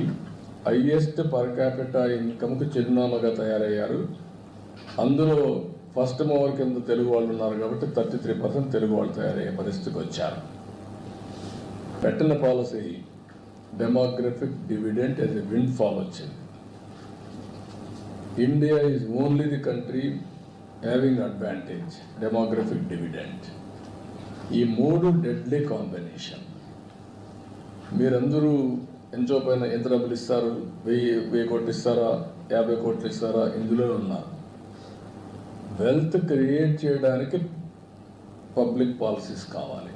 హైయెస్ట్ పర్ క్యాపిటల్ ఇన్కమ్కి చిరునామాగా తయారయ్యారు. అందులో ఫస్ట్ మూవర్ కింద తెలుగు వాళ్ళు ఉన్నారు కాబట్టి 33% తెలుగు వాళ్ళు తయారయ్యే పరిస్థితికి వచ్చారు. పెట్టిన policy demographic dividend as a windfall వచ్చింది. India is only the country having advantage, demographic dividend. ఈ మూడు డెడ్లీ కాంబినేషన్. మీరందరూ ఎంతో పైన ఎంత డబ్బులు ఇస్తారు, 1000 కోట్లు ఇస్తారా, 50 కోట్లు ఇస్తారా, ఇందులో ఉన్నారు. వెల్త్ క్రియేట్ చేయడానికి పబ్లిక్ పాలసీస్ కావాలి.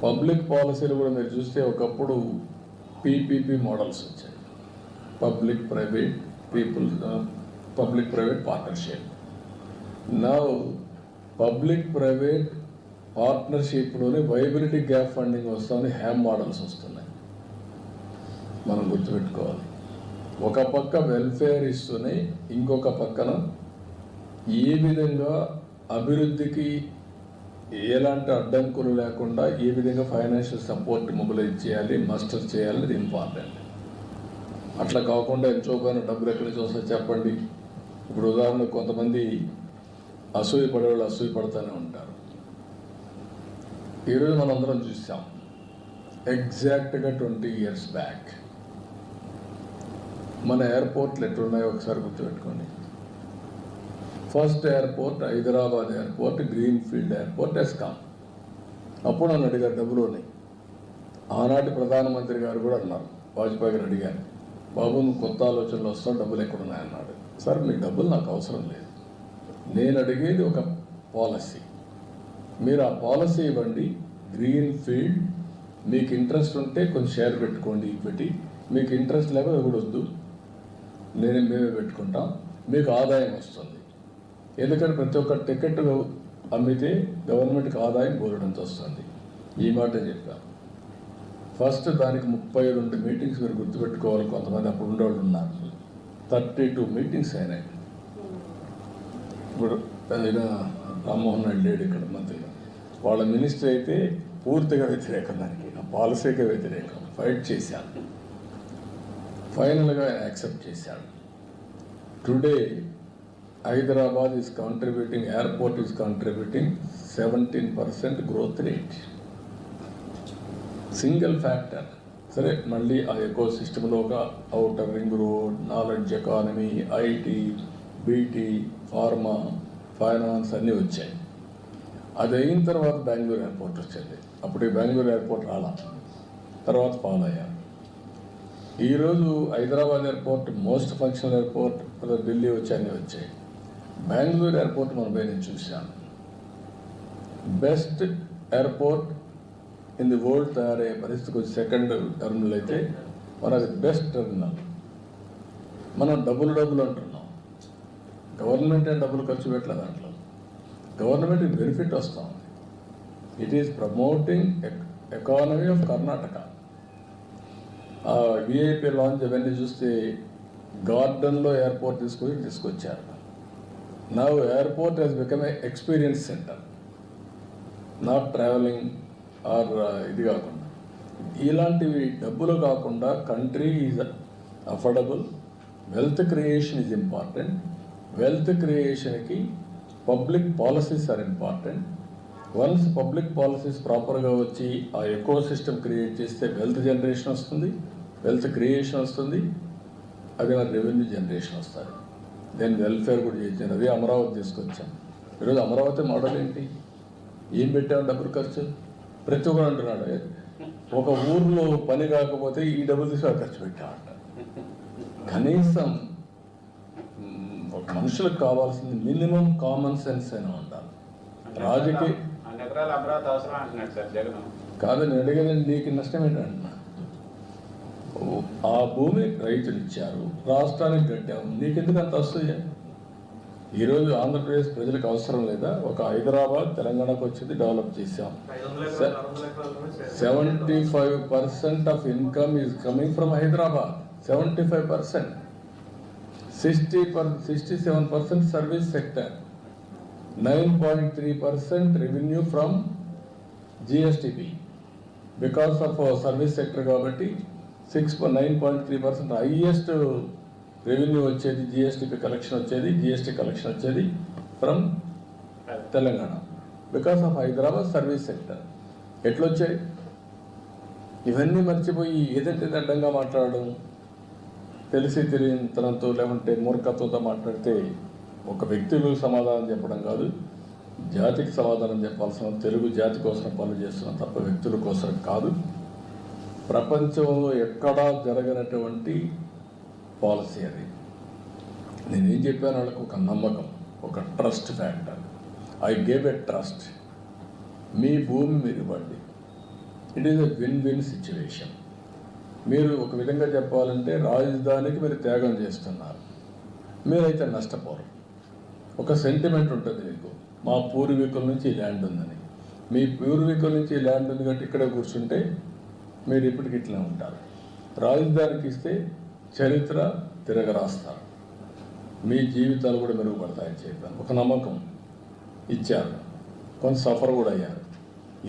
పబ్లిక్ పాలసీలు కూడా మీరు చూస్తే ఒకప్పుడు పీపీపీ మోడల్స్ వచ్చాయి, పబ్లిక్ ప్రైవేట్ పార్ట్నర్షిప్. నా పబ్లిక్ ప్రైవేట్ పార్ట్నర్షిప్లోనే వైబిలిటీ గ్యాప్ ఫండింగ్ వస్తుంది, హ్యామ్ మోడల్స్ వస్తున్నాయి. మనం గుర్తుపెట్టుకోవాలి, ఒక పక్క వెల్ఫేర్ ఇస్తూనే ఇంకొక పక్కన ఏ విధంగా అభివృద్ధికి ఎలాంటి అడ్డంకులు లేకుండా ఏ విధంగా ఫైనాన్షియల్ సపోర్ట్ మొబిలైజ్ చేయాలి, మస్టర్ చేయాలి, అది ఇంపార్టెంట్. అట్లా కాకుండా ఎంతో పైన డబ్బులు ఎక్కడి నుంచి వస్తాయి చెప్పండి. ఇప్పుడు ఉదాహరణకు కొంతమంది అసూయ పడేవాళ్ళు అసూయ పడుతూనే ఉంటారు. ఈరోజు మనం అందరం చూసాం, ఎగ్జాక్ట్గా 20 years బ్యాక్ మన ఎయిర్పోర్ట్లు ఎట్లున్నాయో ఒకసారి గుర్తుపెట్టుకోండి. First airport Hyderabad airport, green field airport ఎస్కామ్. అప్పుడు నన్ను అడిగారు డబ్బులు ఉన్నాయి. ఆనాటి ప్రధానమంత్రి గారు కూడా అన్నారు, వాజ్పేయి గారు అడిగారు, బాబు నువ్వు కొత్త ఆలోచనలు వస్తావు, డబ్బులు ఎక్కడున్నాయన్నాడు. సార్ మీ డబ్బులు నాకు అవసరం లేదు, నేను అడిగేది ఒక పాలసీ. మీరు ఆ పాలసీ ఇవ్వండి, గ్రీన్ ఫీల్డ్. మీకు ఇంట్రెస్ట్ ఉంటే కొంచెం షేర్ పెట్టుకోండి ఈక్విటీ, మీకు ఇంట్రెస్ట్ లేకపోతే కూడా వద్దు, మేమే పెట్టుకుంటాం, మీకు ఆదాయం వస్తుంది. ఎందుకంటే ప్రతి ఒక్క టికెట్ అమ్మితే గవర్నమెంట్కి ఆదాయం బోలెడంత వస్తుంది. ఈ మాట చెప్పాను. ఫస్ట్ దానికి 32 మీటింగ్స్ మీరు గుర్తుపెట్టుకోవాలి. కొంతమంది అప్పుడు ఉండేవాళ్ళు ఉన్నారు. 32 మీటింగ్స్ అయినాయి. ఇప్పుడు రామ్మోహన్ రెడ్డి లేడు ఇక్కడ మంత్రిగా. వాళ్ళ మినిస్టర్ అయితే పూర్తిగా వ్యతిరేకం, దానికి ఆ పాలసీకే వ్యతిరేకం. ఫైట్ చేశాను, ఫైనల్గా ఆయన యాక్సెప్ట్ చేశాడు. Today Hyderabad is contributing, airport is contributing 17% growth rate. Single factor. సరే, మళ్ళీ ఆ ఎకో సిస్టంలో ఒక outer ring road, knowledge economy, IT, BT, pharma, finance అన్నీ వచ్చాయి. అది అయిన తర్వాత బెంగళూరు ఎయిర్పోర్ట్ వచ్చింది. అప్పుడు ఈ బెంగళూరు ఎయిర్పోర్ట్ రాలా, తర్వాత ఫాలో అయ్యారు. ఈరోజు Hyderabad airport most functional airport, Delhi వచ్చాయి. బెంగళూరు ఎయిర్పోర్ట్ మన పైన చూశాను. Best airport in the world తయారయ్యే పరిస్థితికి వచ్చి సెకండ్ టర్మినల్ అయితే మనది బెస్ట్ టర్మినల్. మనం డబ్బులు అంటున్నాం. గవర్నమెంట్ డబ్బులు ఖర్చు పెట్టలేదు దాంట్లో. గవర్నమెంట్ బెనిఫిట్ వస్తాం. It is promoting economy of Karnataka. VIP launch అవన్నీ చూస్తే గార్డెన్లో ఎయిర్పోర్ట్ తీసుకొచ్చారు. Now airport has become a experience centre, not travelling or ఇది కాకుండా. ఇలాంటివి డబ్బులు కాకుండా country is affordable. Wealth creation is important. Wealth క్రియేషన్కి public policies are important. Once public policies ప్రాపర్గా వచ్చి ఆ ఎకో సిస్టమ్ క్రియేట్ చేస్తే వెల్త్ జనరేషన్ వస్తుంది, వెల్త్ క్రియేషన్ వస్తుంది, అది మన రెవెన్యూ జనరేషన్ వస్తుంది. దెన్ వెల్ఫేర్ కూడా చేయించాను. అదే అమరావతి తీసుకొచ్చాం. ఈరోజు అమరావతి మోడల్ ఏంటి? ఏం పెట్టాము డబ్బులు ఖర్చు? ప్రతి ఒక్కరు అంటున్నాడు, ఒక ఊర్లో పని కాకపోతే ఈ డబ్బులు తీసుకొని ఖర్చు పెట్టామంట. కనీసం ఒక మనుషులకు కావాల్సింది మినిమం కామన్ సెన్స్ అయినా ఉండాలి. రాజకీయ కాదని అడిగేదండి. నీకు నష్టం ఏంటంటున్నా? ఆ భూమి రైతులు ఇచ్చారు, రాష్ట్రానికి కట్టాము, నీకెందుకు అంత వస్తుంది? ఈరోజు ఆంధ్రప్రదేశ్ ప్రజలకు అవసరం లేదా? ఒక హైదరాబాద్ తెలంగాణకు వచ్చింది, డెవలప్ చేసాం. 75% of income is coming from Hyderabad. 75%. 67% service sector. 9.3% revenue from GSTP because of service sector. కాబట్టి 9.3% హైయెస్ట్ రెవెన్యూ వచ్చేది, జిఎస్టిపి కలెక్షన్ వచ్చేది, జిఎస్టీ కలెక్షన్ వచ్చేది from Telangana because of Hyderabad service sector. ఎట్లొచ్చాయి? ఇవన్నీ మర్చిపోయి ఏదంటే అడ్డంగా మాట్లాడడం, తెలిసి తెలియనితనంతో లేకుంటే మూర్ఖత్వంతో మాట్లాడితే ఒక వ్యక్తులకు సమాధానం చెప్పడం కాదు, జాతికి సమాధానం చెప్పాల్సిన. తెలుగు జాతి కోసం పనులు చేస్తున్నాం తప్ప వ్యక్తుల కోసం కాదు. ప్రపంచంలో ఎక్కడా జరగనటువంటి పాలసీ అది. నేనేం చెప్పాను వాళ్ళకు? ఒక నమ్మకం, ఒక trust factor. I gave a trust. మీ భూమి మీరు ఇవ్వండి. It is a win situation. మీరు ఒక విధంగా చెప్పాలంటే రాజధానికి మీరు త్యాగం చేస్తున్నారు, మీరైతే నష్టపోరు. ఒక సెంటిమెంట్ ఉంటుంది మీకు, మా పూర్వీకుల నుంచి ఈ ల్యాండ్ ఉందని. మీ పూర్వీకుల నుంచి ఈ ల్యాండ్ ఉంది కాబట్టి ఇక్కడే కూర్చుంటే మీరు ఇప్పటికి ఇట్లా ఉంటారు. రాజధానికి ఇస్తే చరిత్ర తిరగరాస్తారు, మీ జీవితాలు కూడా మెరుగుపడతాయని చెప్పాను. ఒక నమ్మకం ఇచ్చారు, కొంత సఫర్ కూడా అయ్యారు.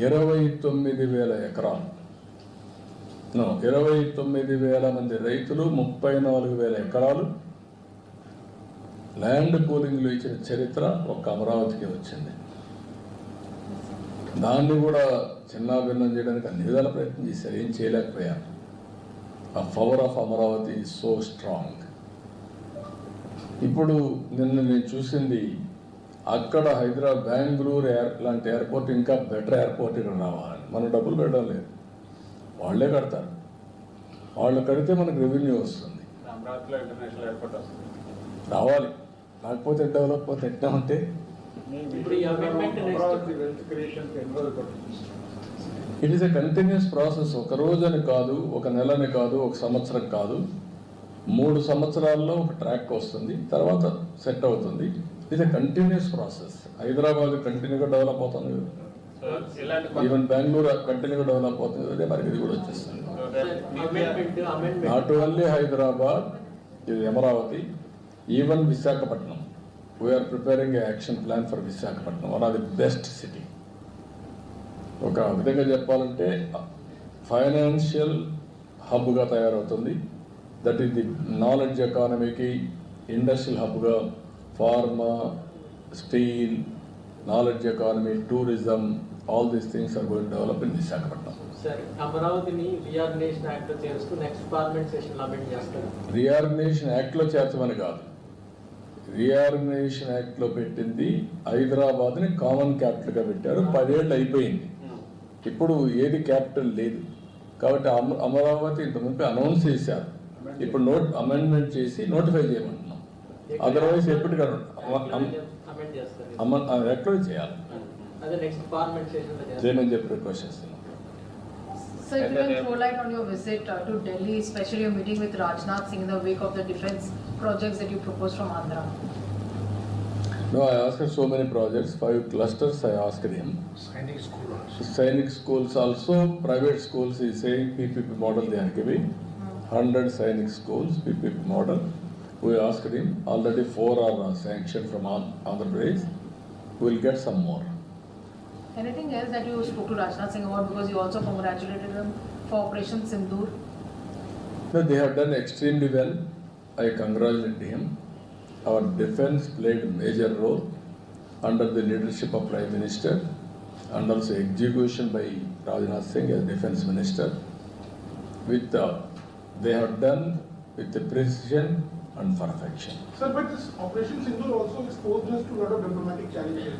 29,000 ఎకరాలు, 29,000 మంది రైతులు, 34,000 ఎకరాలు ల్యాండ్ పూలింగ్లు ఇచ్చిన చరిత్ర ఒక్క అమరావతికి వచ్చింది. దాన్ని కూడా చిన్నాభిన్నం చేయడానికి అన్ని విధాల ప్రయత్నం చేశారు, ఏం చేయలేకపోయారు. ఆ power of Amaravati is so strong. ఇప్పుడు నిన్న నేను చూసింది, అక్కడ హైదరాబాద్, బెంగళూరు లాంటి ఎయిర్పోర్ట్ ఇంకా బెటర్ ఎయిర్పోర్ట్ ఇక్కడ రావాలని. మనం డబ్బులు పెట్టడం లేదు, వాళ్ళే కడతారు. వాళ్ళు కడితే మనకు రెవెన్యూ వస్తుంది, అమరావతిలో ఇంటర్నేషనల్ ఎయిర్పోర్ట్ వస్తుంది. రావాలి. కాకపోతే డెవలప్ అవుతే ఎట్లా ఉంటే it is a continuous process. ఒక రోజని కాదు, ఒక నెలని కాదు, ఒక సంవత్సరం కాదు, 3 సంవత్సరాల్లో ఒక ట్రాక్ వస్తుంది, తర్వాత సెట్ అవుతుంది. It is a continuous process. Hyderabad కంటిన్యూగా డెవలప్ అవుతుంది. ఇలాంటి ఈవెన్ బెంగళూరు కంటిన్యూగా డెవలప్ అవుతుంది అదే మనకి ఇది కూడా వచ్చేస్తుంది. amendment. నాట్ ఓన్లీ హైదరాబాద్, ఇది Amaravati, even Visakhapatnam. We're preparing a action plan for Visakhapatnam, one of the best city. ఒక విధంగా చెప్పాలంటే ఫైనాన్షియల్ హబ్గా తయారవుతుంది. దట్ ఈస్ ది నాలెడ్జ్ ఎకానమీకి ఇండస్ట్రియల్ హబ్గా pharma, steel, knowledge economy, tourism, all these things are going develop in Visakhapatnam. Sir అమరావతిని reorganisation act లో చేరుస్తూ నెక్స్ట్ పార్లమెంట్ సెషన్ లో అమెండ్ చేస్తారు. రీఆర్గనైజేషన్ యాక్ట్లో చేర్చమని కాదు, రీఆర్గనైజేషన్ యాక్ట్లో పెట్టింది హైదరాబాద్ని కామన్ క్యాపిటల్గా పెట్టారు. 10 ఏళ్ళు అయిపోయింది, ఇప్పుడు ఏది క్యాపిటల్ లేదు. కాబట్టి అమరావతి ఇంతకుముందు అనౌన్స్ చేశారు, ఇప్పుడు అమెండ్మెంట్ చేసి నోటిఫై చేయమంటున్నాం. అదర్వైజ్ ఎప్పటికైనా అమెండ్ చేస్తారు. యాక్ట్లో చేయాలి. అదే నెక్స్ట్ పార్లమెంట్ సెషన్ లో చేస్తారు. చేయమని చెప్పి రిక్వెస్ట్ చేస్తున్నాం. So if you can throw light on your visit to Delhi, especially your meeting with Rajnath Singh in the wake of the defense projects that you proposed from Andhra. No, I asked so many projects, 5 clusters I asked him. Sainik school also. Sainik schools also, private schools he is saying PPP model they are giving. 100 Sainik schools, PPP model. We asked him, already 4 are sanctioned from Andhra Pradesh. We will get some more. Anything else that you spoke to Rajnath Singh about, because you also congratulated him for Operation Sindoor? No, they have done extremely well. I congratulate him. Our defense played a major role under the leadership of Prime Minister and also execution by Rajnath Singh as Defense Minister. They have done with the precision and perfection. Sir, but this Operation Sindoor also exposed us to a lot of diplomatic challenges.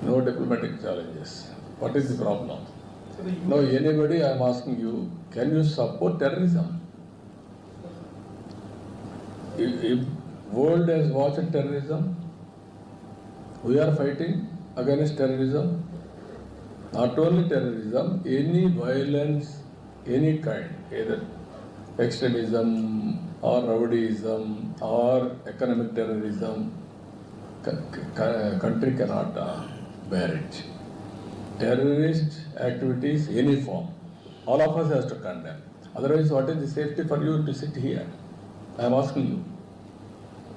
No diplomatic challenges. What is the problem? So the No, anybody, I am asking you, can you support terrorism? If world has watched terrorism, we are fighting against terrorism. Not only terrorism, any violence, any kind, either extremism or rowdyism or economic terrorism, country cannot bear it. Terrorist activities, any form, all of us has to condemn. Otherwise, what is the safety for you to sit here? I am asking you.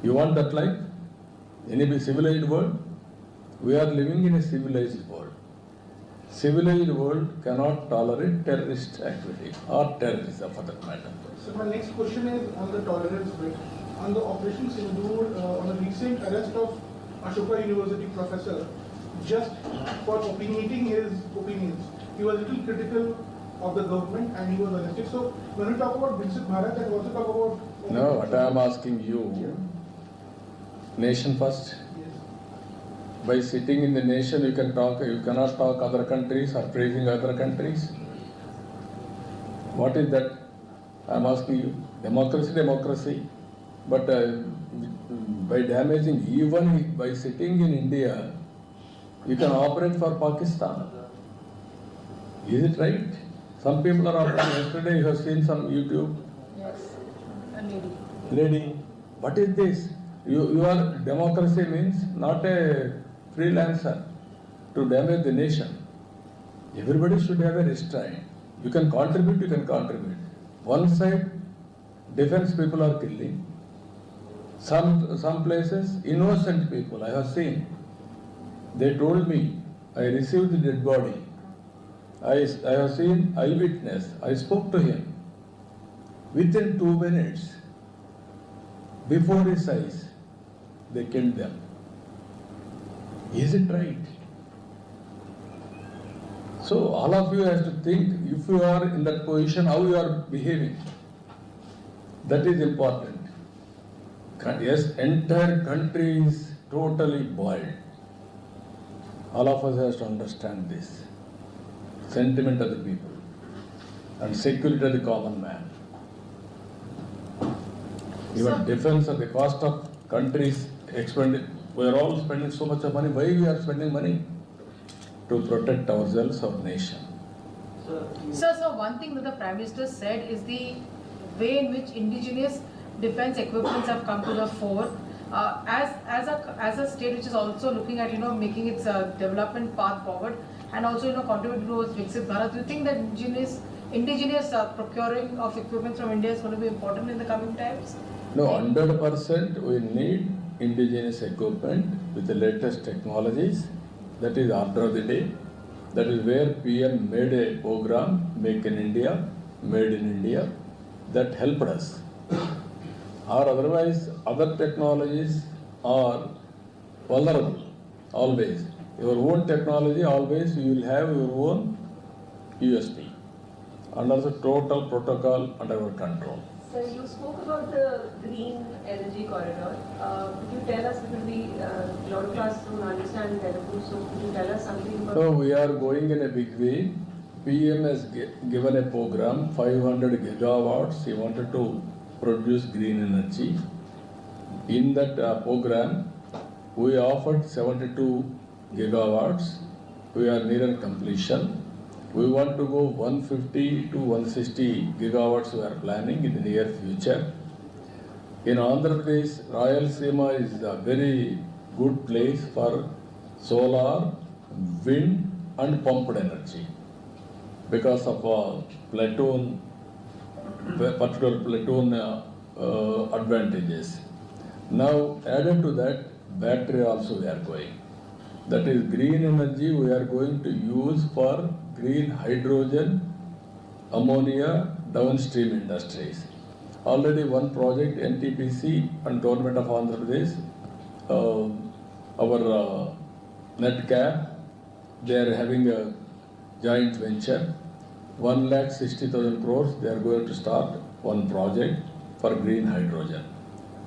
You want that life? In a civilized world? We are living in a civilized world. Civilized world cannot tolerate terrorist activity or terrorism for that matter. So my next question is on the tolerance bit. On the Operation Sindoor, on the recent arrest of Ashoka University professor, just for opinionating his opinions, he was a little critical of the government and he was arrested. So when we talk about Viksit Bharat, and also talk about... No, what I am asking you, nation first. Yes. By sitting in the nation, you cannot talk other countries or praising other countries. What is that? I am asking you. Democracy. But by damaging, even by sitting in India, you can operate for Pakistan. Is it right? Some people are operating. Yesterday you have seen some YouTube Yes. A lady. lady. What is this? You are, democracy means not a freelancer to damage the nation. Everybody should have a restraint. You can contribute. One side, defense people are killing. Some places, innocent people, I have seen. They told me, I received the dead body. I have seen eyewitness. I spoke to him. Within 2 minutes, before his eyes, they killed them. Is it right? So all of you have to think, if you are in that position, how you are behaving. That is important. Yes, entire country is totally boiled. All of us have to understand this. Sentiment of the people and security of the common man. Even defense of the cost of countries expended. We are all spending so much of money. Why we are spending money? To protect ourselves, our nation. So one thing that the Prime Minister said is the way in which indigenous defense equipments have come to the fore. As a state which is also looking at making its development path forward, and also contribute towards Viksit Bharat. Do you think that indigenous procuring of equipment from India is going to be important in the coming times? No, 100% we need indigenous equipment with the latest technologies. That is order of the day. That is where PM made a program, Make in India, Made in India, that helped us. Or otherwise, other technologies are vulnerable, always. Your own technology, always you will have your own USP. And also total protocol under our control. So you spoke about the green energy corridor. Could you tell us, because a lot of us don't understand Telugu, so could you tell us something about So we are going in a big way. PM has given a program, 500 gigawatts. He wanted to produce green energy. In that program, we offered 72 gigawatts. We are near completion. We want to go 150 to 160 gigawatts we are planning in the near future. In Andhra Pradesh, Rayalaseema is a very good place for solar, wind and pumped energy because of platoon, particular platoon advantages. Now added to that, battery also we are going. That is green energy we are going to use for green hydrogen, ammonia, downstream industries. Already one project, NTPC and Government of Andhra Pradesh, our NetCap, they are having a joint venture, 1,60,000 crores, they are going to start one project for green hydrogen.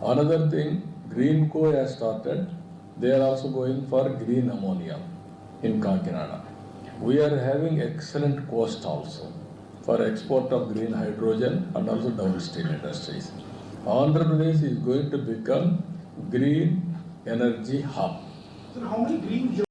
Another thing, Greenco has started, they are also going for green ammonia in Kakinada. We are having excellent cost also for export of green hydrogen and also downstream industries. Andhra Pradesh is going to become green energy hub. So how many green